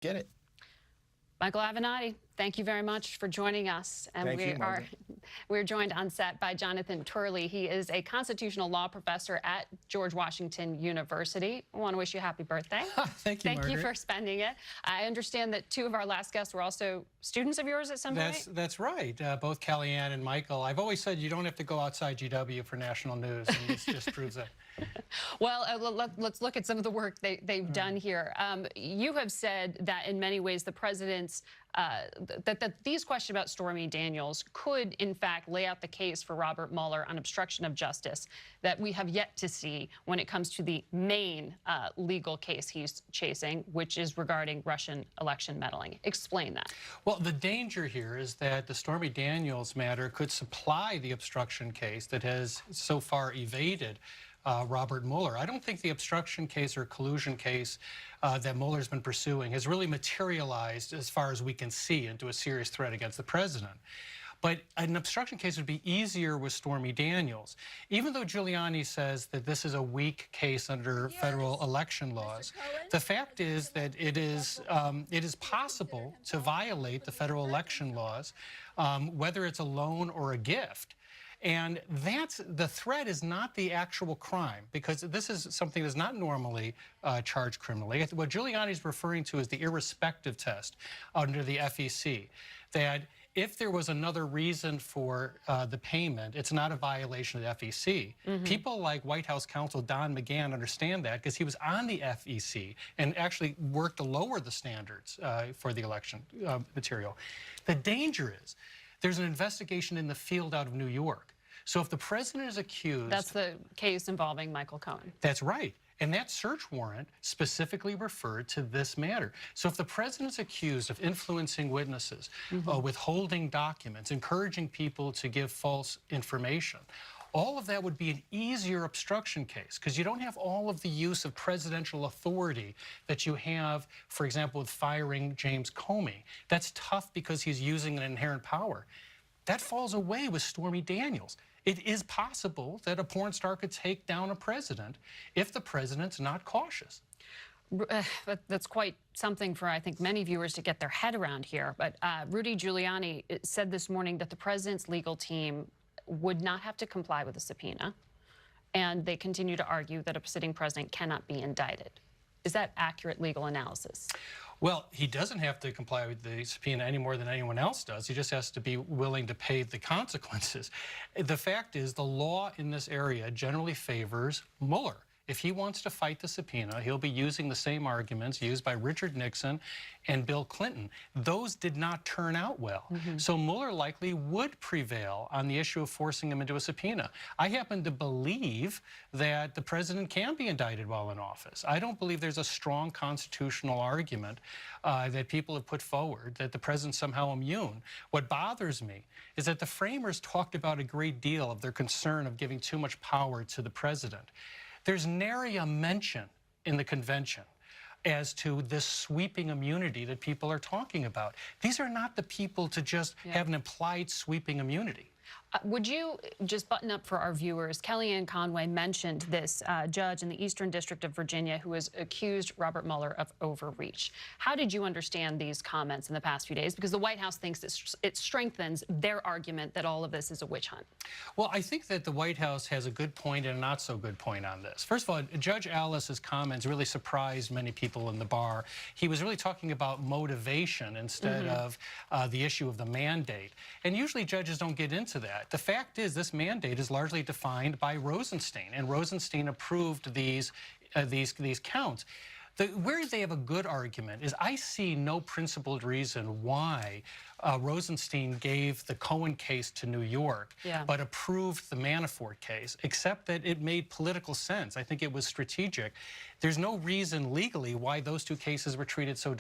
get it. Michael Avenatti, thank you very much for joining us. And we're joined on set by Jonathan Turley. He is a constitutional law professor at George Washington University. I want to wish you a happy birthday. Thank you, Margaret. Thank you for spending it. I understand that two of our last guests were also students of yours at some point? That's right. Both Kellyanne and Michael. I've always said you don't have to go outside GW for national news, and this just proves that. Well, let's look at some of the work they've done here. You have said that in many ways the president's that these questions about Stormy Daniels could, in fact, lay out the case for Robert Mueller on obstruction of justice that we have yet to see when it comes to the main legal case he's chasing, which is regarding Russian election meddling. Explain that. Well, the danger here is that the Stormy Daniels matter could supply the obstruction case that has so far evaded Robert Mueller. I don't think the obstruction case or collusion case that Mueller's been pursuing has really materialized, as far as we can see, into a serious threat against the president. But an obstruction case would be easier with Stormy Daniels. Even though Giuliani says that this is a weak case under federal election laws, the fact is that it is possible to violate the federal election laws, whether it's a loan or a gift. And the threat is not the actual crime, because this is something that's not normally charged criminally. What Giuliani's referring to is the irrespective test under the FEC, that if there was another reason for the payment, it's not a violation of the FEC. People like White House counsel Don McGahn understand that because he was on the FEC and actually worked to lower the standards for the election material. The danger is there's an investigation in the field out of New York. So if the president is accused... That's the case involving Michael Cohen. That's right. And that search warrant specifically referred to this matter. So if the president's accused of influencing witnesses, withholding documents, encouraging people to give false information, all of that would be an easier obstruction case because you don't have all of the use of presidential authority that you have, for example, with firing James Comey. That's tough because he's using an inherent power. That falls away with Stormy Daniels. It is possible that a porn star could take down a president if the president's not cautious. That's quite something for, I think, many viewers to get their head around here. But Rudy Giuliani said this morning that the president's legal team would not have to comply with a subpoena, and they continue to argue that a sitting president cannot be indicted. Is that accurate legal analysis? Well, he doesn't have to comply with the subpoena any more than anyone else does. He just has to be willing to pay the consequences. The fact is, the law in this area generally favors Mueller. If he wants to fight the subpoena, he'll be using the same arguments used by Richard Nixon and Bill Clinton. Those did not turn out well. So Mueller likely would prevail on the issue of forcing him into a subpoena. I happen to believe that the president can be indicted while in office. I don't believe there's a strong constitutional argument that people have put forward that the president's somehow immune. What bothers me is that the framers talked about a great deal of their concern of giving too much power to the president. There's nary a mention in the convention as to this sweeping immunity that people are talking about. These are not the people to just have an implied sweeping immunity. Would you just button up for our viewers? Kellyanne Conway mentioned this judge in the Eastern District of Virginia who has accused Robert Mueller of overreach. How did you understand these comments in the past few days? Because the White House thinks it strengthens their argument that all of this is a witch hunt. Well, I think that the White House has a good point and a not so good point on this. First of all, Judge Alice's comments really surprised many people in the bar. He was really talking about motivation instead of the issue of the mandate. And usually judges don't get into that. The fact is, this mandate is largely defined by Rosenstein, and Rosenstein approved these counts. Where they have a good argument is I see no principled reason why Rosenstein gave the Cohen case to New York, but approved the Manafort case, except that it made political sense. I think it was strategic. There's no reason legally why those two cases were treated so differently.